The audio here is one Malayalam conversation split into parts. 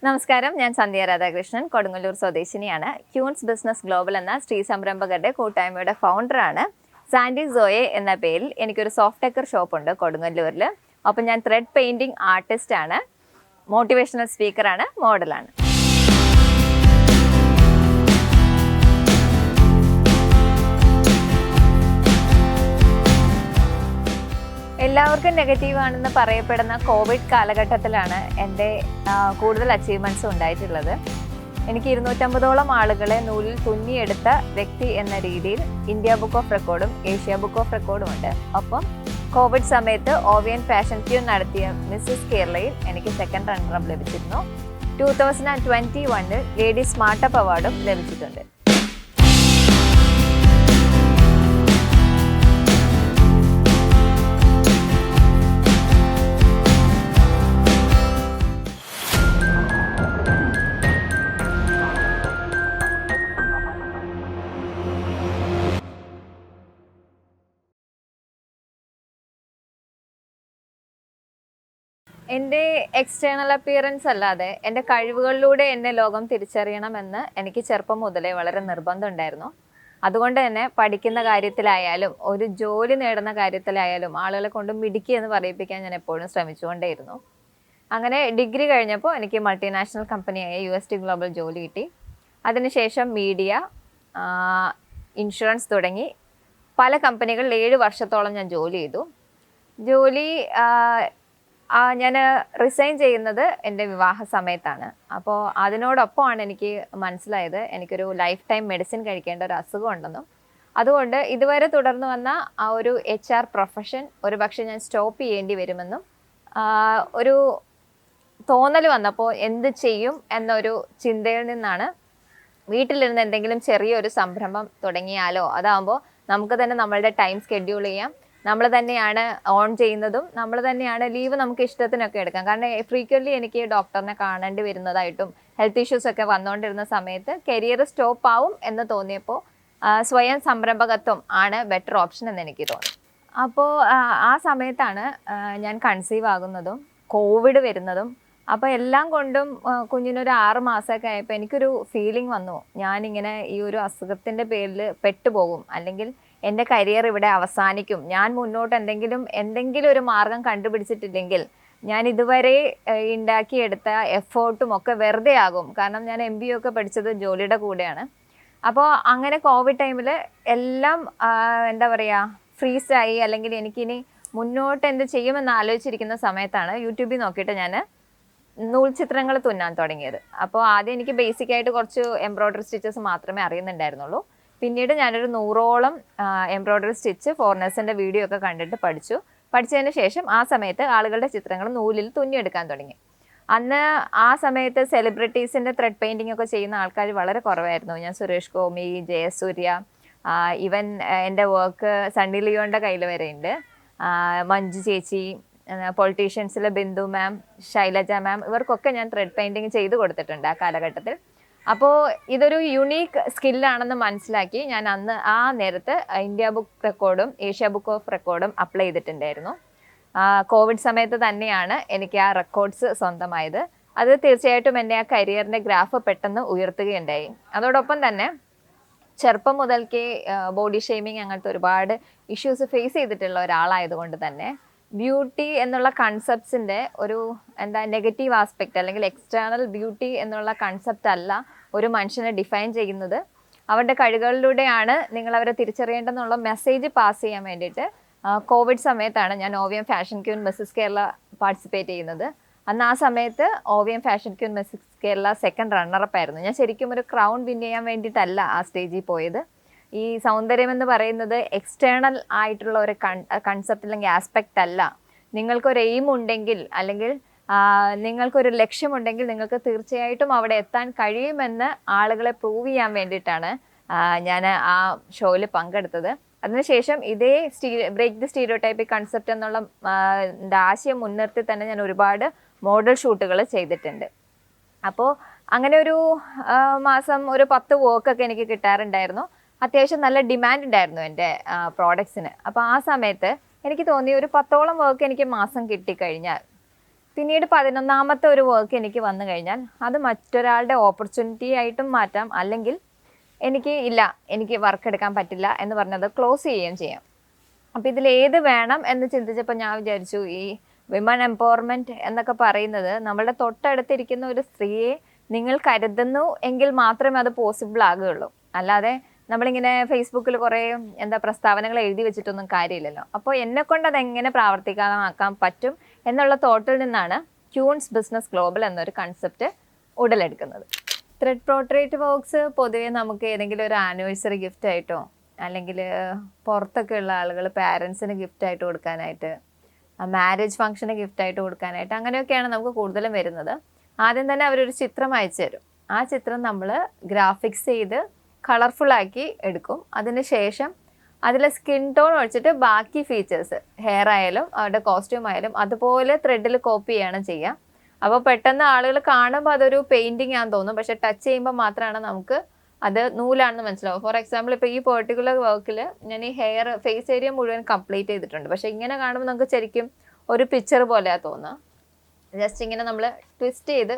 നമസ്കാരം, ഞാൻ സന്ധ്യ രാധാകൃഷ്ണൻ, കൊടുങ്ങല്ലൂർ സ്വദേശിനിയാണ്. ക്യൂൻസ് ബിസിനസ് ഗ്ലോബൽ എന്ന സ്ത്രീ സംരംഭകരുടെ കൂട്ടായ്മയുടെ ഫൗണ്ടറാണ്. സാൻഡി സോയെ എന്ന പേരിൽ എനിക്കൊരു സോഫ്റ്റ് ടെക്കർ ഷോപ്പുണ്ട് കൊടുങ്ങല്ലൂരിൽ. അപ്പം ഞാൻ ത്രെഡ് പെയിൻറ്റിംഗ് ആർട്ടിസ്റ്റാണ്, മോട്ടിവേഷണൽ സ്പീക്കറാണ്, മോഡലാണ്. എല്ലാവർക്കും നെഗറ്റീവ് ആണെന്ന് പറയപ്പെടുന്ന കോവിഡ് കാലഘട്ടത്തിലാണ് എൻ്റെ കൂടുതൽ അച്ചീവ്മെൻറ്റ്സ് ഉണ്ടായിട്ടുള്ളത്. എനിക്ക് 250ഓളം ആളുകളെ നൂലിൽ തുന്നിയെടുത്ത വ്യക്തി എന്ന രീതിയിൽ ഇന്ത്യ ബുക്ക് ഓഫ് റെക്കോർഡും ഏഷ്യ ബുക്ക് ഓഫ് റെക്കോർഡും ഉണ്ട്. ഒപ്പം കോവിഡ് സമയത്ത് ഓവിയൻ ഫാഷൻ ക്യൂൻ നടത്തിയ മിസ്സസ് കേരളയിൽ എനിക്ക് സെക്കൻഡ് റണ്ണറപ്പ് ലഭിച്ചിരുന്നു. 2021 ലേഡി സ്മാർട്ടപ്പ് അവാർഡും ലഭിച്ചിട്ടുണ്ട്. എൻ്റെ എക്സ്റ്റേണൽ അപ്പിയറൻസ് അല്ലാതെ എൻ്റെ കഴിവുകളിലൂടെ എന്നെ ലോകം തിരിച്ചറിയണമെന്ന് എനിക്ക് ചെറുപ്പം മുതലേ വളരെ നിർബന്ധം ഉണ്ടായിരുന്നു. അതുകൊണ്ട് തന്നെ പഠിക്കുന്ന കാര്യത്തിലായാലും ഒരു ജോലി നേടുന്ന കാര്യത്തിലായാലും ആളുകളെ കൊണ്ട് മിടുക്കി എന്ന് പറയിപ്പിക്കാൻ ഞാൻ എപ്പോഴും ശ്രമിച്ചുകൊണ്ടേയിരുന്നു. അങ്ങനെ ഡിഗ്രി കഴിഞ്ഞപ്പോൾ എനിക്ക് മൾട്ടിനാഷണൽ കമ്പനിയായ UST ഗ്ലോബൽ ജോലി കിട്ടി. അതിനുശേഷം മീഡിയ, ഇൻഷുറൻസ് തുടങ്ങി പല കമ്പനികളിൽ 7 വർഷത്തോളം ഞാൻ ജോലി ചെയ്തു. ഞാൻ റിസൈൻ ചെയ്യുന്നത് എൻ്റെ വിവാഹ സമയത്താണ്. അപ്പോൾ അതിനോടൊപ്പമാണ് എനിക്ക് മനസ്സിലായത് എനിക്കൊരു ലൈഫ് ടൈം മെഡിസിൻ കഴിക്കേണ്ട ഒരു അസുഖം ഉണ്ടെന്നും അതുകൊണ്ട് ഇതുവരെ തുടർന്നു വന്ന ആ ഒരു HR പ്രൊഫഷൻ ഒരു പക്ഷേ ഞാൻ സ്റ്റോപ്പ് ചെയ്യേണ്ടി വരുമെന്നും ഒരു തോന്നൽ വന്നപ്പോൾ എന്ത് ചെയ്യും എന്നൊരു ചിന്തയിൽ നിന്നാണ് വീട്ടിലിരുന്ന് എന്തെങ്കിലും ചെറിയൊരു സംരംഭം തുടങ്ങിയാലോ, അതാകുമ്പോൾ നമുക്ക് തന്നെ നമ്മളുടെ ടൈം സ്കെഡ്യൂൾ ചെയ്യാം, നമ്മൾ തന്നെയാണ് ഓൺ ചെയ്യുന്നതും നമ്മൾ തന്നെയാണ് ലീവ് നമുക്ക് ഇഷ്ടത്തിനൊക്കെ എടുക്കാം. കാരണം ഫ്രീക്വൻ്റ്ലി എനിക്ക് ഡോക്ടറിനെ കാണേണ്ടി വരുന്നതായിട്ടും ഹെൽത്ത് ഇഷ്യൂസ് ഒക്കെ വന്നുകൊണ്ടിരുന്ന സമയത്ത് കരിയർ സ്റ്റോപ്പ് ആവും എന്ന് തോന്നിയപ്പോൾ സ്വയം സംരംഭകത്വം ആണ് ബെറ്റർ ഓപ്ഷൻ എന്ന് എനിക്ക് തോന്നി. അപ്പോൾ ആ സമയത്താണ് ഞാൻ കൺസീവ് ആകുന്നതും കോവിഡ് വരുന്നതും. അപ്പോൾ എല്ലാം കൊണ്ടും കുഞ്ഞിനൊരു 6 മാസമൊക്കെ ആയപ്പോൾ എനിക്കൊരു ഫീലിംഗ് വന്നു, ഞാനിങ്ങനെ ഈ ഒരു അസുഖത്തിൻ്റെ പേരിൽ പെട്ടുപോകും, അല്ലെങ്കിൽ എൻ്റെ കരിയർ ഇവിടെ അവസാനിക്കും, ഞാൻ മുന്നോട്ട് എന്തെങ്കിലും ഒരു മാർഗം കണ്ടുപിടിച്ചിട്ടില്ലെങ്കിൽ ഞാൻ ഇതുവരെ ഉണ്ടാക്കിയെടുത്ത എഫേർട്ടും ഒക്കെ വെറുതെ ആകും. കാരണം ഞാൻ MBA ഒക്കെ പഠിച്ചത് ജോലിയുടെ കൂടെയാണ്. അപ്പോൾ അങ്ങനെ കോവിഡ് ടൈമിൽ എല്ലാം എന്താ പറയുക ഫ്രീസായി, അല്ലെങ്കിൽ എനിക്കിനി മുന്നോട്ട് എന്ത് ചെയ്യുമെന്ന് ആലോചിച്ചിരിക്കുന്ന സമയത്താണ് യൂട്യൂബിൽ നോക്കിയിട്ട് ഞാൻ നൂൽ ചിത്രങ്ങൾ തുന്നാൻ തുടങ്ങിയത്. അപ്പോൾ ആദ്യം എനിക്ക് ബേസിക്കായിട്ട് കുറച്ച് എംബ്രോയ്ഡറി സ്റ്റിച്ചസ് മാത്രമേ അറിയുന്നുണ്ടായിരുന്നുള്ളൂ. പിന്നീട് ഞാനൊരു 100ഓളം എംബ്രോയ്ഡറി സ്റ്റിച്ച് ഫോറിനേഴ്സിൻ്റെ വീഡിയോ ഒക്കെ കണ്ടിട്ട് പഠിച്ചതിന് ശേഷം ആ സമയത്ത് ആളുകളുടെ ചിത്രങ്ങൾ നൂലിൽ തുന്നിയെടുക്കാൻ തുടങ്ങി. അന്ന് ആ സമയത്ത് സെലിബ്രിറ്റീസിൻ്റെ ത്രെഡ് പെയിൻറ്റിംഗ് ഒക്കെ ചെയ്യുന്ന ആൾക്കാർ വളരെ കുറവായിരുന്നു. ഞാൻ സുരേഷ് ഗോപി, ജയസൂര്യ, ഈവൻ എൻ്റെ വർക്ക് സണ്ണി ലിയോൻ്റെ കയ്യിൽ വരെ ഉണ്ട്, മഞ്ജു ചേച്ചി, പൊളിറ്റീഷ്യൻസിലെ ബിന്ദു മാം, ശൈലജ മാം, ഇവർക്കൊക്കെ ഞാൻ ത്രെഡ് പെയിൻറ്റിങ് ചെയ്ത് കൊടുത്തിട്ടുണ്ട് ആ കാലഘട്ടത്തിൽ. അപ്പോൾ ഇതൊരു യുണീക്ക് സ്കില്ലാണെന്ന് മനസ്സിലാക്കി ഞാൻ അന്ന് ആ നേരത്ത് ഇന്ത്യ ബുക്ക് റെക്കോർഡും ഏഷ്യ ബുക്ക് ഓഫ് റെക്കോർഡും അപ്ലൈ ചെയ്തിട്ടുണ്ടായിരുന്നു. കോവിഡ് സമയത്ത് തന്നെയാണ് എനിക്ക് ആ റെക്കോർഡ്സ് സ്വന്തമായത്. അത് തീർച്ചയായിട്ടും എൻ്റെ ആ കരിയറിൻ്റെ ഗ്രാഫ് പെട്ടെന്ന് ഉയർത്തുകയുണ്ടായി. അതോടൊപ്പം തന്നെ ചെറുപ്പം മുതൽക്കേ ബോഡി ഷെയ്മിങ് അങ്ങനത്തെ ഒരുപാട് ഇഷ്യൂസ് ഫേസ് ചെയ്തിട്ടുള്ള ഒരാളായതുകൊണ്ട് തന്നെ ബ്യൂട്ടി എന്നുള്ള കൺസെപ്റ്റ്സിൻ്റെ ഒരു നെഗറ്റീവ് ആസ്പെക്റ്റ് അല്ലെങ്കിൽ എക്സ്റ്റേണൽ ബ്യൂട്ടി എന്നുള്ള കൺസെപ്റ്റ് അല്ല ഒരു മനുഷ്യനെ ഡിഫൈൻ ചെയ്യുന്നത്. അവരുടെ കഴിവുകളിലൂടെയാണ് നിങ്ങളവരെ തിരിച്ചറിയേണ്ടതെന്നുള്ള മെസ്സേജ് പാസ് ചെയ്യാൻ വേണ്ടിയിട്ട് കോവിഡ് സമയത്താണ് ഞാൻ Oviyam fashion queen Mrs Kerala participate ചെയ്യുന്നത്. അന്ന് ആ സമയത്ത് Oviyam fashion queen Mrs Kerala second runner up ആയിരുന്നു. ഞാൻ ശരിക്കും ഒരു ക്രൗൺ വിൻ ചെയ്യാൻ വേണ്ടിയിട്ടല്ല ആ സ്റ്റേജിൽ പോയത്. ഈ സൗന്ദര്യം എന്ന് പറയുന്നത് എക്സ്റ്റേണൽ ആയിട്ടുള്ള ഒരു കൺസെപ്റ്റ് അല്ലെങ്കിൽ ആസ്പെക്റ്റ് അല്ല. നിങ്ങൾക്കൊരു എയിം ഉണ്ടെങ്കിൽ, അല്ലെങ്കിൽ നിങ്ങൾക്കൊരു ലക്ഷ്യമുണ്ടെങ്കിൽ നിങ്ങൾക്ക് തീർച്ചയായിട്ടും അവിടെ എത്താൻ കഴിയുമെന്ന് ആളുകളെ പ്രൂവ് ചെയ്യാൻ വേണ്ടിയിട്ടാണ് ഞാൻ ആ ഷോയിൽ പങ്കെടുത്തത്. അതിനുശേഷം ഇതേ ബ്രേക്ക് ദി സ്റ്റീരിയോടൈപ്പിക് കൺസെപ്റ്റ് എന്നുള്ള ആശയം മുൻനിർത്തി തന്നെ ഞാൻ ഒരുപാട് മോഡൽ ഷൂട്ടുകൾ ചെയ്തിട്ടുണ്ട്. അപ്പോൾ അങ്ങനെ ഒരു മാസം ഒരു 10 വർക്കൊക്കെ എനിക്ക് കിട്ടാറുണ്ടായിരുന്നു. അത്യാവശ്യം നല്ല ഡിമാൻഡ് ഉണ്ടായിരുന്നു എൻ്റെ പ്രോഡക്ട്സിന്. അപ്പോൾ ആ സമയത്ത് എനിക്ക് തോന്നി ഒരു 10ഓളം വർക്ക് എനിക്ക് മാസം കിട്ടിക്കഴിഞ്ഞാൽ പിന്നീട് 11ാമത്തെ ഒരു വർക്ക് എനിക്ക് വന്നു കഴിഞ്ഞാൽ അത് മറ്റൊരാളുടെ ഓപ്പർച്യൂണിറ്റി ആയിട്ടും മാറ്റാം, അല്ലെങ്കിൽ എനിക്ക് വർക്ക് എടുക്കാൻ പറ്റില്ല എന്ന് പറഞ്ഞത് ക്ലോസ് ചെയ്യുകയും ചെയ്യാം. അപ്പോൾ ഇതിൽ ഏത് വേണം എന്ന് ചിന്തിച്ചപ്പോൾ ഞാൻ വിചാരിച്ചു, ഈ വിമൺ എംപവർമെൻറ്റ് എന്നൊക്കെ പറയുന്നത് നമ്മളുടെ തൊട്ടടുത്തിരിക്കുന്ന ഒരു സ്ത്രീയെ നിങ്ങൾ കരുതുന്നു എങ്കിൽ മാത്രമേ അത് പോസിബിൾ ആകുകയുള്ളൂ. അല്ലാതെ നമ്മളിങ്ങനെ ഫേസ്ബുക്കിൽ കുറേ പ്രസ്താവനകൾ എഴുതി വെച്ചിട്ടൊന്നും കാര്യമില്ലല്ലോ. അപ്പോൾ എന്നെക്കൊണ്ട് അതെങ്ങനെ പ്രാവർത്തികമാക്കാൻ പറ്റും എന്നുള്ള തോട്ടിൽ നിന്നാണ് ക്യൂൺസ് ബിസിനസ് ഗ്ലോബൽ എന്നൊരു കൺസെപ്റ്റ് ഉടലെടുക്കുന്നത്. ത്രെഡ് പോർട്രേറ്റ് വർക്ക്സ് പൊതുവേ നമുക്ക് ഏതെങ്കിലും ഒരു ആനിവേഴ്സറി ഗിഫ്റ്റ് ആയിട്ടോ അല്ലെങ്കിൽ പുറത്തൊക്കെ ഉള്ള ആളുകൾ പാരൻസിന് ഗിഫ്റ്റായിട്ട് കൊടുക്കാനായിട്ട്, മാരേജ് ഫംഗ്ഷന് ഗിഫ്റ്റായിട്ട് കൊടുക്കാനായിട്ട്, അങ്ങനെയൊക്കെയാണ് നമുക്ക് കൂടുതലും വരുന്നത്. ആദ്യം തന്നെ അവരൊരു ചിത്രം അയച്ചു തരും. ആ ചിത്രം നമ്മൾ ഗ്രാഫിക്സ് ചെയ്ത് കളർഫുള്ളാക്കി എടുക്കും. അതിന് ശേഷം അതിൽ സ്കിൻ ടോൺ ഒഴിച്ചിട്ട് ബാക്കി ഫീച്ചേഴ്സ്, ഹെയർ ആയാലും അവരുടെ കോസ്റ്റ്യൂം ആയാലും അതുപോലെ ത്രെഡിൽ കോപ്പി ചെയ്യാണ് ചെയ്യുക. അപ്പോൾ പെട്ടെന്ന് ആളുകൾ കാണുമ്പോൾ അതൊരു പെയിൻറ്റിങ് ആണെന്ന് തോന്നും, പക്ഷെ ടച്ച് ചെയ്യുമ്പോൾ മാത്രമാണ് നമുക്ക് അത് നൂലാണെന്ന് മനസ്സിലാവും. ഫോർ എക്സാമ്പിൾ ഇപ്പോൾ ഈ പെർട്ടിക്കുലർ വർക്കിൽ ഞാൻ ഈ ഫേസ് ഏരിയ മുഴുവൻ കംപ്ലീറ്റ് ചെയ്തിട്ടുണ്ട്. പക്ഷേ ഇങ്ങനെ കാണുമ്പോൾ നമുക്ക് ശരിക്കും ഒരു പിക്ചർ പോലെയാണ് തോന്നുക. ജസ്റ്റ് ഇങ്ങനെ നമ്മൾ ട്വിസ്റ്റ് ചെയ്ത്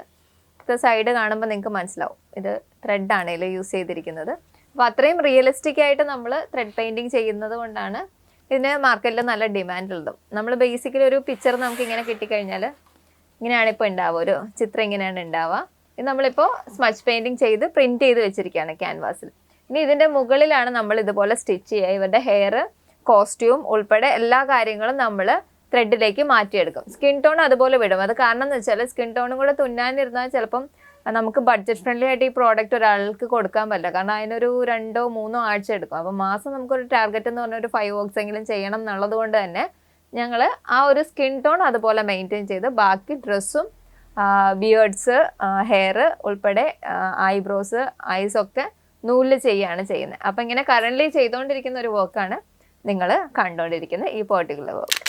സൈഡ് കാണുമ്പോൾ നിങ്ങൾക്ക് മനസ്സിലാവും ഇത് ത്രെഡാണ് ഇതിൽ യൂസ് ചെയ്തിരിക്കുന്നത്. അപ്പോൾ അത്രയും റിയലിസ്റ്റിക് ആയിട്ട് നമ്മൾ ത്രെഡ് പെയിൻറ്റിങ് ചെയ്യുന്നത് കൊണ്ടാണ് ഇതിന് മാർക്കറ്റിൽ നല്ല ഡിമാൻഡ് ഉള്ളതും. നമ്മൾ ബേസിക്കലി ഒരു പിക്ചർ നമുക്ക് ഇങ്ങനെ കിട്ടിക്കഴിഞ്ഞാൽ ഇങ്ങനെയാണ് ഇപ്പോൾ ഉണ്ടാവുക, ഒരു ചിത്രം ഇങ്ങനെയാണ് ഉണ്ടാവുക. ഇത് നമ്മളിപ്പോൾ സ്മച്ച് പെയിൻറ്റിങ് ചെയ്ത് പ്രിൻറ്റ് ചെയ്ത് വെച്ചിരിക്കുകയാണ് ക്യാൻവാസിൽ. ഇനി ഇതിൻ്റെ മുകളിലാണ് നമ്മൾ ഇതുപോലെ സ്റ്റിച്ച് ചെയ്യുക. ഇവരുടെ ഹെയർ, കോസ്റ്റ്യൂം ഉൾപ്പെടെ എല്ലാ കാര്യങ്ങളും നമ്മൾ ത്രെഡിലേക്ക് മാറ്റിയെടുക്കും. സ്കിൻ ടോൺ അതുപോലെ വിടും. അത് കാരണം എന്ന് വെച്ചാൽ സ്കിൻ ടോണും കൂടെ തുന്നാനിരുന്നാൽ ചിലപ്പം നമുക്ക് ബഡ്ജറ്റ് ഫ്രണ്ട്ലി ആയിട്ട് ഈ പ്രോഡക്റ്റ് ഒരാൾക്ക് കൊടുക്കാൻ പറ്റില്ല. കാരണം അതിനൊരു 2-3 ആഴ്ച എടുക്കും. അപ്പം മാസം നമുക്കൊരു ടാർഗറ്റ് എന്ന് പറഞ്ഞാൽ ഒരു 5 വർക്ക്സ് എങ്കിലും ചെയ്യണം എന്നുള്ളത് കൊണ്ട് തന്നെ ഞങ്ങൾ ആ ഒരു സ്കിൻ ടോൺ അതുപോലെ മെയിൻറ്റെയിൻ ചെയ്ത് ബാക്കി ഡ്രസ്സും ബിയേർഡ്സ്, ഹെയർ ഉൾപ്പെടെ ഐബ്രോസ്, ഐസൊക്കെ നൂലിൽ ചെയ്യുകയാണ് ചെയ്യുന്നത്. അപ്പം ഇങ്ങനെ കറൻ്റ്ലി ചെയ്തുകൊണ്ടിരിക്കുന്ന ഒരു വർക്കാണ് നിങ്ങൾ കണ്ടുകൊണ്ടിരിക്കുന്ന ഈ പെർട്ടിക്കുലർ വർക്ക്.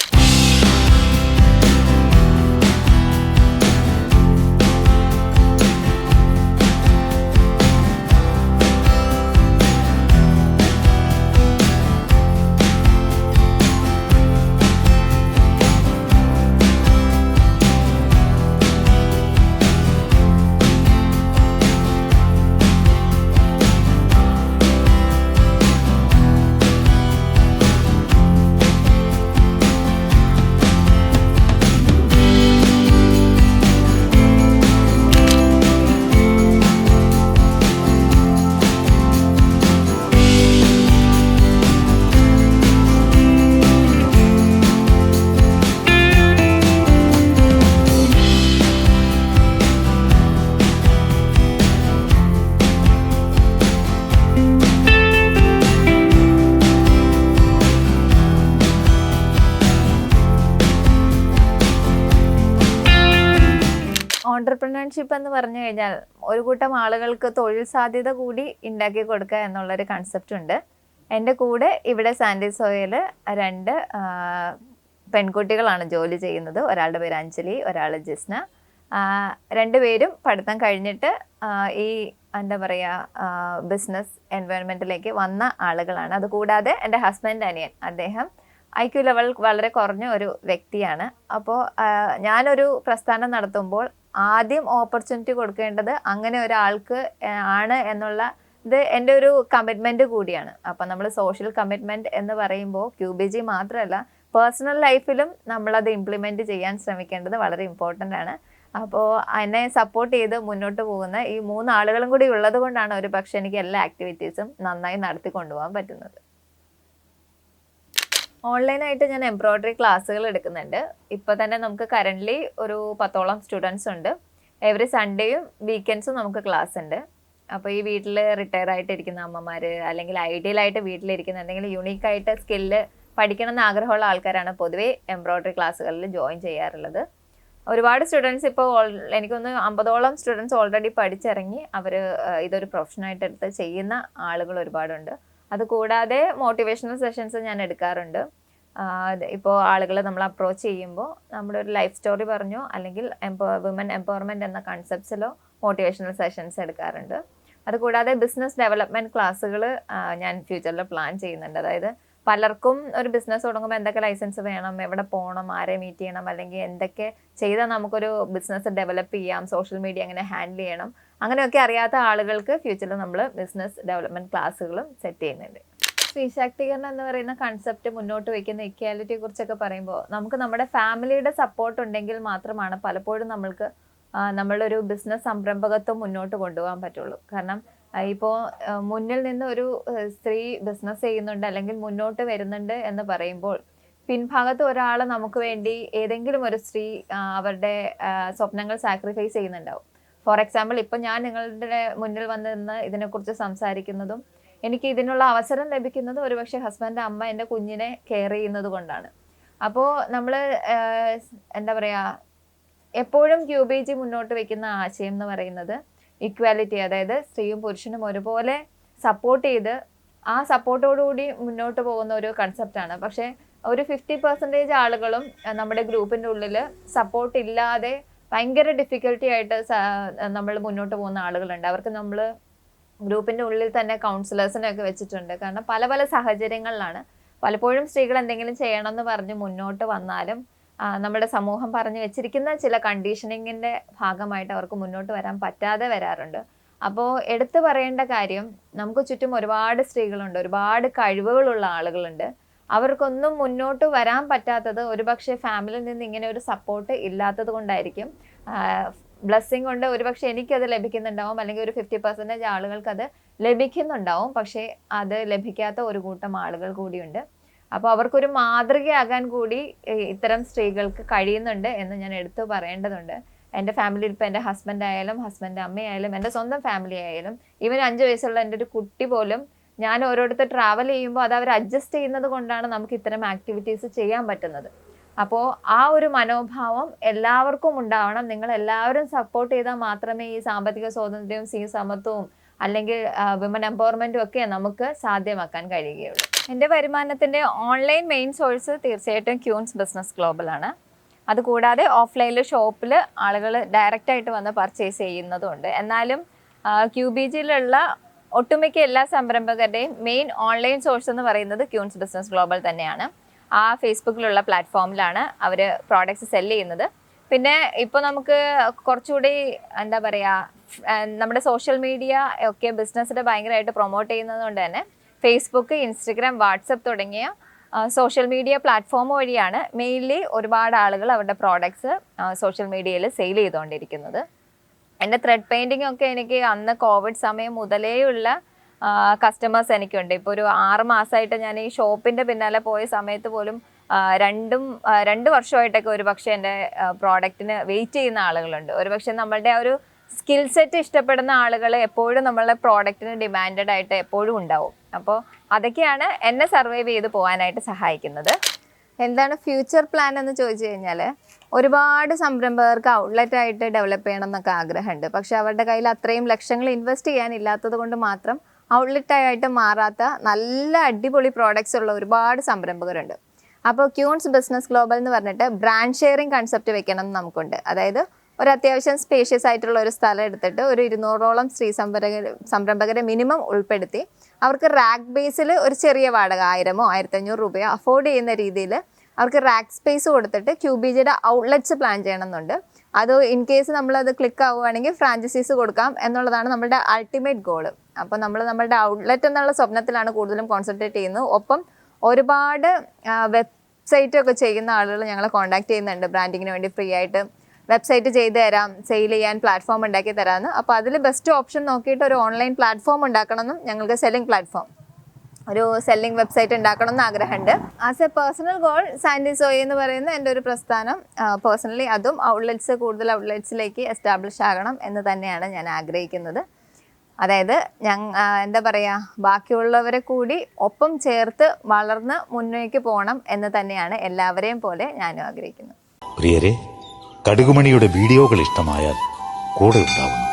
ഓൺട്രപ്രണർഷിപ്പ് എന്ന് പറഞ്ഞു കഴിഞ്ഞാൽ ഒരു കൂട്ടം ആളുകൾക്ക് തൊഴിൽ സാധ്യത കൂടി ഉണ്ടാക്കി കൊടുക്കുക എന്നുള്ളൊരു കൺസെപ്റ്റ് ഉണ്ട്. എൻ്റെ കൂടെ ഇവിടെ സാൻഡിസോയിൽ 2 പെൺകുട്ടികളാണ് ജോലി ചെയ്യുന്നത്. ഒരാളുടെ പേര് അഞ്ജലി, ഒരാൾ ജിസ്ന. 2 പേരും പഠിത്തം കഴിഞ്ഞിട്ട് ഈ ബിസിനസ് എൻവയോൺമെൻറ്റിലേക്ക് വന്ന ആളുകളാണ്. അതുകൂടാതെ എൻ്റെ ഹസ്ബൻഡ് അനിയൻ, അദ്ദേഹം IQ ലെവൽ വളരെ കുറഞ്ഞ ഒരു വ്യക്തിയാണ്. അപ്പോൾ ഞാനൊരു പ്രസ്ഥാനം നടത്തുമ്പോൾ ആദ്യം ഓപ്പർച്യൂണിറ്റി കൊടുക്കേണ്ടത് അങ്ങനെ ഒരാൾക്ക് ആണ് എന്നുള്ള ഇത് എൻ്റെ ഒരു കമ്മിറ്റ്മെൻറ്റ് കൂടിയാണ്. അപ്പം നമ്മൾ സോഷ്യൽ കമ്മിറ്റ്മെൻറ്റ് എന്ന് പറയുമ്പോൾ QBG മാത്രമല്ല, പേഴ്സണൽ ലൈഫിലും നമ്മളത് ഇംപ്ലിമെൻറ്റ് ചെയ്യാൻ ശ്രമിക്കേണ്ടത് വളരെ ഇമ്പോർട്ടൻ്റ് ആണ്. അപ്പോൾ എന്നെ സപ്പോർട്ട് ചെയ്ത് മുന്നോട്ട് പോകുന്ന ഈ 3 ആളുകളും കൂടി ഉള്ളത് കൊണ്ടാണ് ഒരു പക്ഷേ എനിക്ക് എല്ലാ ആക്ടിവിറ്റീസും നന്നായി നടത്തി കൊണ്ടുപോകാൻ പറ്റുന്നത്. ഓൺലൈനായിട്ട് ഞാൻ എംബ്രോയ്ഡറി ക്ലാസ്സുകൾ എടുക്കുന്നുണ്ട്. ഇപ്പോൾ തന്നെ നമുക്ക് കറൻ്റ്ലി ഒരു 10ഓളം സ്റ്റുഡൻസ് ഉണ്ട്. എവറി സൺഡേയും വീക്കെൻഡ്സും നമുക്ക് ക്ലാസ് ഉണ്ട്. അപ്പോൾ ഈ വീട്ടിൽ റിട്ടയർ ആയിട്ടിരിക്കുന്ന അമ്മമാർ, അല്ലെങ്കിൽ ഐഡിയലായിട്ട് വീട്ടിലിരിക്കുന്ന എന്തെങ്കിലും യുണീക്കായിട്ട് സ്കില്ല് പഠിക്കണം എന്ന് ആഗ്രഹമുള്ള ആൾക്കാരാണ് പൊതുവേ എംബ്രോയ്ഡറി ക്ലാസ്സുകളിൽ ജോയിൻ ചെയ്യാറുള്ളത്. ഒരുപാട് സ്റ്റുഡൻസ് ഇപ്പോൾ എനിക്കൊന്ന് 50ഓളം സ്റ്റുഡൻസ് ഓൾറെഡി പഠിച്ചിറങ്ങി അവർ ഇതൊരു പ്രൊഫഷനായിട്ട് എടുത്ത് ചെയ്യുന്ന ആളുകൾ ഒരുപാടുണ്ട്. അതുകൂടാതെ മോട്ടിവേഷണൽ സെഷൻസ് ഞാൻ എടുക്കാറുണ്ട്. ഇപ്പോൾ ആളുകൾ നമ്മൾ അപ്രോച്ച് ചെയ്യുമ്പോൾ നമ്മുടെ ഒരു ലൈഫ് സ്റ്റോറി പറഞ്ഞോ അല്ലെങ്കിൽ വിമൻ എംപവർമെൻറ്റ് എന്ന കൺസെപ്റ്റ്സിലോ മോട്ടിവേഷണൽ സെഷൻസ് എടുക്കാറുണ്ട്. അതുകൂടാതെ ബിസിനസ് ഡെവലപ്മെൻറ്റ് ക്ലാസ്സുകൾ ഞാൻ ഫ്യൂച്ചറിൽ പ്ലാൻ ചെയ്യുന്നുണ്ട്. അതായത് പലർക്കും ഒരു ബിസിനസ് തുടങ്ങുമ്പോൾ എന്തൊക്കെ ലൈസൻസ് വേണം, എവിടെ പോകണം, ആരെ മീറ്റ് ചെയ്യണം, അല്ലെങ്കിൽ എന്തൊക്കെ ചെയ്താൽ നമുക്കൊരു ബിസിനസ് ഡെവലപ്പ് ചെയ്യാം, സോഷ്യൽ മീഡിയ എങ്ങനെ ഹാൻഡിൽ ചെയ്യണം, അങ്ങനെയൊക്കെ അറിയാത്ത ആളുകൾക്ക് ഫ്യൂച്ചറിൽ നമ്മൾ ബിസിനസ് ഡെവലപ്മെൻറ്റ് ക്ലാസ്സുകളും സെറ്റ് ചെയ്യുന്നുണ്ട്. സ്ത്രീ ശാക്തീകരണം എന്ന് പറയുന്ന കൺസെപ്റ്റ് മുന്നോട്ട് വയ്ക്കുന്ന ഇക്വാലിറ്റിയെ കുറിച്ചൊക്കെ പറയുമ്പോൾ നമുക്ക് നമ്മുടെ ഫാമിലിയുടെ സപ്പോർട്ട് ഉണ്ടെങ്കിൽ മാത്രമാണ് പലപ്പോഴും നമ്മൾക്ക് നമ്മളൊരു ബിസിനസ് സംരംഭകത്വം മുന്നോട്ട് കൊണ്ടുപോകാൻ പറ്റുള്ളൂ. കാരണം ഇപ്പോൾ മുന്നിൽ നിന്ന് ഒരു സ്ത്രീ ബിസിനസ് ചെയ്യുന്നുണ്ട് അല്ലെങ്കിൽ മുന്നോട്ട് വരുന്നുണ്ട് എന്ന് പറയുമ്പോൾ പിൻഭാഗത്ത് ഒരാൾ നമുക്ക് വേണ്ടി ഏതെങ്കിലും ഒരു സ്ത്രീ അവരുടെ സ്വപ്നങ്ങൾ സാക്രിഫൈസ് ചെയ്യുന്നുണ്ടാവും. ഫോർ എക്സാമ്പിൾ, ഇപ്പം ഞാൻ നിങ്ങളുടെ മുന്നിൽ വന്ന് നിന്ന് ഇതിനെക്കുറിച്ച് സംസാരിക്കുന്നതും എനിക്ക് ഇതിനുള്ള അവസരം ലഭിക്കുന്നത് ഒരുപക്ഷെ ഹസ്ബൻഡ് അമ്മ എൻ്റെ കുഞ്ഞിനെ കെയർ ചെയ്യുന്നത് കൊണ്ടാണ്. അപ്പോൾ നമ്മൾ എന്താ പറയുക, എപ്പോഴും QBG മുന്നോട്ട് വയ്ക്കുന്ന ആശയം എന്ന് പറയുന്നത് ഇക്വാലിറ്റി, അതായത് സ്ത്രീയും പുരുഷനും ഒരുപോലെ സപ്പോർട്ട് ചെയ്ത് ആ സപ്പോർട്ടോടുകൂടി മുന്നോട്ട് പോകുന്ന ഒരു കൺസെപ്റ്റാണ്. പക്ഷേ ഒരു 50% ആളുകളും നമ്മുടെ ഗ്രൂപ്പിൻ്റെ ഉള്ളിൽ സപ്പോർട്ട് ഇല്ലാതെ ഭയങ്കര ഡിഫിക്കൽട്ടി ആയിട്ട് നമ്മൾ മുന്നോട്ട് പോകുന്ന ആളുകളുണ്ട്. അവർക്ക് നമ്മൾ ഗ്രൂപ്പിൻ്റെ ഉള്ളിൽ തന്നെ കൗൺസിലേഴ്സിനെയൊക്കെ വെച്ചിട്ടുണ്ട്. കാരണം പല പല സാഹചര്യങ്ങളിലാണ് പലപ്പോഴും സ്ത്രീകൾ എന്തെങ്കിലും ചെയ്യണമെന്ന് പറഞ്ഞ് മുന്നോട്ട് വന്നാലും നമ്മുടെ സമൂഹം പറഞ്ഞു വെച്ചിരിക്കുന്ന ചില കണ്ടീഷനിങ്ങിൻ്റെ ഭാഗമായിട്ട് അവർക്ക് മുന്നോട്ട് വരാൻ പറ്റാതെ വരാറുണ്ട്. അപ്പോൾ എടുത്തു പറയേണ്ട കാര്യം, നമുക്ക് ചുറ്റും ഒരുപാട് സ്ത്രീകളുണ്ട്, ഒരുപാട് കഴിവുകളുള്ള ആളുകളുണ്ട്. അവർക്കൊന്നും മുന്നോട്ട് വരാൻ പറ്റാത്തത് ഒരുപക്ഷെ ഫാമിലിയിൽ നിന്ന് ഇങ്ങനെ ഒരു സപ്പോർട്ട് ഇല്ലാത്തത് കൊണ്ടായിരിക്കും. ബ്ലെസ്സിങ് കൊണ്ട് ഒരുപക്ഷെ എനിക്കത് ലഭിക്കുന്നുണ്ടാവും, അല്ലെങ്കിൽ ഒരു 50% ആളുകൾക്ക് അത് ലഭിക്കുന്നുണ്ടാവും. പക്ഷേ അത് ലഭിക്കാത്ത ഒരു കൂട്ടം ആളുകൾ കൂടിയുണ്ട്. അപ്പോൾ അവർക്കൊരു മാതൃകയാകാൻ കൂടി ഇത്തരം സ്ത്രീകൾക്ക് കഴിയുന്നുണ്ട് എന്ന് ഞാൻ എടുത്തു പറയേണ്ടതുണ്ട്. എൻ്റെ ഫാമിലിയിൽ ഇപ്പോൾ എൻ്റെ ഹസ്ബൻഡ് ആയാലും ഹസ്ബൻഡ് അമ്മയായാലും എൻ്റെ സ്വന്തം ഫാമിലി ആയാലും ഈവൻ 5 വയസ്സുള്ള എൻ്റെ ഒരു കുട്ടി പോലും ഞാൻ ഓരോരുത്തർ ട്രാവൽ ചെയ്യുമ്പോൾ അത് അവർ അഡ്ജസ്റ്റ് ചെയ്യുന്നത് കൊണ്ടാണ് നമുക്ക് ഇത്തരം ആക്ടിവിറ്റീസ് ചെയ്യാൻ പറ്റുന്നത്. അപ്പോൾ ആ ഒരു മനോഭാവം എല്ലാവർക്കും ഉണ്ടാവണം. നിങ്ങൾ എല്ലാവരും സപ്പോർട്ട് ചെയ്താൽ മാത്രമേ ഈ സാമ്പത്തിക സ്വാതന്ത്ര്യവും സമത്വവും അല്ലെങ്കിൽ വിമൻ എംപവർമെൻറ്റും ഒക്കെ നമുക്ക് സാധ്യമാക്കാൻ കഴിയുകയുള്ളൂ. എൻ്റെ വരുമാനത്തിൻ്റെ ഓൺലൈൻ മെയിൻ സോഴ്സ് തീർച്ചയായിട്ടും ക്യൂൻസ് ബിസിനസ് ഗ്ലോബൽ ആണ്. അതുകൂടാതെ ഓഫ്ലൈനിൽ ഷോപ്പിൽ ആളുകൾ ഡയറക്റ്റായിട്ട് വന്ന് പർച്ചേസ് ചെയ്യുന്നതുണ്ട്. എന്നാലും QBGയിലുള്ള ഒട്ടുമിക്ക എല്ലാ സംരംഭകരുടെയും മെയിൻ ഓൺലൈൻ സോഴ്സ് എന്ന് പറയുന്നത് ക്യൂൻസ് ബിസിനസ് ഗ്ലോബൽ തന്നെയാണ്. ആ ഫേസ്ബുക്കിലുള്ള പ്ലാറ്റ്ഫോമിലാണ് അവർ പ്രോഡക്റ്റ്സ് സെല് ചെയ്യുന്നത്. പിന്നെ ഇപ്പോൾ നമുക്ക് കുറച്ചുകൂടി എന്താ പറയുക, നമ്മുടെ സോഷ്യൽ മീഡിയ ഒക്കെ ബിസിനസ്സിനെ ഭയങ്കരമായിട്ട് പ്രൊമോട്ട് ചെയ്യുന്നത് കൊണ്ട് തന്നെ ഫേസ്ബുക്ക്, ഇൻസ്റ്റഗ്രാം, വാട്സപ്പ് തുടങ്ങിയ സോഷ്യൽ മീഡിയ പ്ലാറ്റ്ഫോം വഴിയാണ് മെയിൻലി ഒരുപാട് ആളുകൾ അവരുടെ പ്രോഡക്ട്സ് സോഷ്യൽ മീഡിയയിൽ സെയിൽ ചെയ്തുകൊണ്ടിരിക്കുന്നത്. എൻ്റെ ത്രെഡ് പെയിൻറ്റിംഗ് ഒക്കെ എനിക്ക് അന്ന് കോവിഡ് സമയം മുതലേയുള്ള കസ്റ്റമേഴ്സ് എനിക്കുണ്ട്. ഇപ്പോൾ ഒരു 6 മാസമായിട്ട് ഞാൻ ഈ ഷോപ്പിൻ്റെ പിന്നാലെ പോയ സമയത്ത് പോലും 2 വർഷമായിട്ടൊക്കെ ഒരുപക്ഷെ എൻ്റെ പ്രോഡക്റ്റിന് വെയിറ്റ് ചെയ്യുന്ന ആളുകളുണ്ട്. ഒരുപക്ഷെ നമ്മളുടെ ആ ഒരു സ്കിൽ സെറ്റ് ഇഷ്ടപ്പെടുന്ന ആളുകൾ എപ്പോഴും നമ്മളുടെ പ്രോഡക്റ്റിന് ഡിമാൻഡഡ് ആയിട്ട് എപ്പോഴും ഉണ്ടാവും. അപ്പോൾ അതൊക്കെയാണ് എന്നെ സർവൈവ് ചെയ്ത് പോകാനായിട്ട് സഹായിക്കുന്നത്. എന്താണ് ഫ്യൂച്ചർ പ്ലാൻ എന്ന് ചോദിച്ചു കഴിഞ്ഞാൽ, ഒരുപാട് സംരംഭകർക്ക് ഔട്ട്ലെറ്റായിട്ട് ഡെവലപ്പ് ചെയ്യണം എന്നൊക്കെ ആഗ്രഹമുണ്ട്. പക്ഷെ അവരുടെ കയ്യിൽ അത്രയും ലക്ഷങ്ങൾ ഇൻവെസ്റ്റ് ചെയ്യാനില്ലാത്തത് കൊണ്ട് മാത്രം ഔട്ട്ലെറ്റായിട്ട് മാറാത്ത നല്ല അടിപൊളി പ്രോഡക്റ്റ്സ് ഉള്ള ഒരുപാട് സംരംഭകരുണ്ട്. അപ്പോൾ ക്യൂൺസ് ബിസിനസ് ഗ്ലോബൽ എന്ന് പറഞ്ഞിട്ട് ബ്രാൻഡ് ഷെയറിംഗ് കൺസെപ്റ്റ് വെക്കണം എന്ന് നമുക്കുണ്ട്. അതായത് ഒരു അത്യാവശ്യം സ്പേഷ്യസ് ആയിട്ടുള്ള ഒരു സ്ഥലം എടുത്തിട്ട് ഒരു 200ഓളം സ്ത്രീ സംരംഭകരെ മിനിമം ഉൾപ്പെടുത്തി അവർക്ക് റാക്ക് ബേസിൽ ഒരു ചെറിയ വാടക 1000 1500 രൂപയോ അഫോർഡ് ചെയ്യുന്ന രീതിയിൽ അവർക്ക് റാക്ക് സ്പേസ് കൊടുത്തിട്ട് QBGയുടെ ഔട്ട്ലെറ്റ്സ് പ്ലാൻ ചെയ്യണമെന്നുണ്ട്. അത് ഇൻ കേസ് നമ്മളത് ക്ലിക്ക് ആവുകയാണെങ്കിൽ ഫ്രാഞ്ചൈസീസ് കൊടുക്കാം എന്നുള്ളതാണ് നമ്മുടെ അൾട്ടിമേറ്റ് ഗോള്. അപ്പോൾ നമ്മളുടെ ഔട്ട്ലെറ്റ് എന്നുള്ള സ്വപ്നത്തിലാണ് കൂടുതലും കോൺസെൻട്രേറ്റ് ചെയ്യുന്നത്. ഒപ്പം ഒരുപാട് വെബ്സൈറ്റൊക്കെ ചെയ്യുന്ന ആളുകൾ ഞങ്ങളെ കോൺടാക്ട് ചെയ്യുന്നുണ്ട്. ബ്രാൻഡിങ്ങിന് വേണ്ടി ഫ്രീ ആയിട്ട് വെബ്സൈറ്റ് ചെയ്ത് തരാം, സെയിൽ ചെയ്യാൻ പ്ലാറ്റ്ഫോം ഉണ്ടാക്കി തരാമെന്ന്. അപ്പോൾ അതിൽ ബെസ്റ്റ് ഓപ്ഷൻ നോക്കിയിട്ട് ഒരു ഓൺലൈൻ പ്ലാറ്റ്ഫോം ഉണ്ടാക്കണമെന്നും ഞങ്ങൾക്ക് സെല്ലിംഗ് പ്ലാറ്റ്ഫോം, ഒരു സെല്ലിംഗ് വെബ്സൈറ്റ് ഉണ്ടാക്കണം എന്ന് ആഗ്രഹമുണ്ട്. As a personal goal Sandy Zoey എന്ന് പറയുന്ന എൻ്റെ ഒരു പ്രസ്ഥാനം പേഴ്സണലി അതും കൂടുതൽ ഔട്ട്ലെറ്റ്സിലേക്ക് എസ്റ്റാബ്ലിഷ് ആകണം എന്ന് തന്നെയാണ് ഞാൻ ആഗ്രഹിക്കുന്നത്. അതായത് എന്താ പറയുക, ബാക്കിയുള്ളവരെ കൂടി ഒപ്പം ചേർത്ത് വളർന്ന് മുന്നേക്ക് പോകണം എന്ന് തന്നെയാണ് എല്ലാവരെയും പോലെ ഞാനും ആഗ്രഹിക്കുന്നത്. പ്രിയരെ, കടുകുമണിയുടെ വീഡിയോകൾ ഇഷ്ടമായാൽ കൂടെ ഉണ്ടാവുന്നു.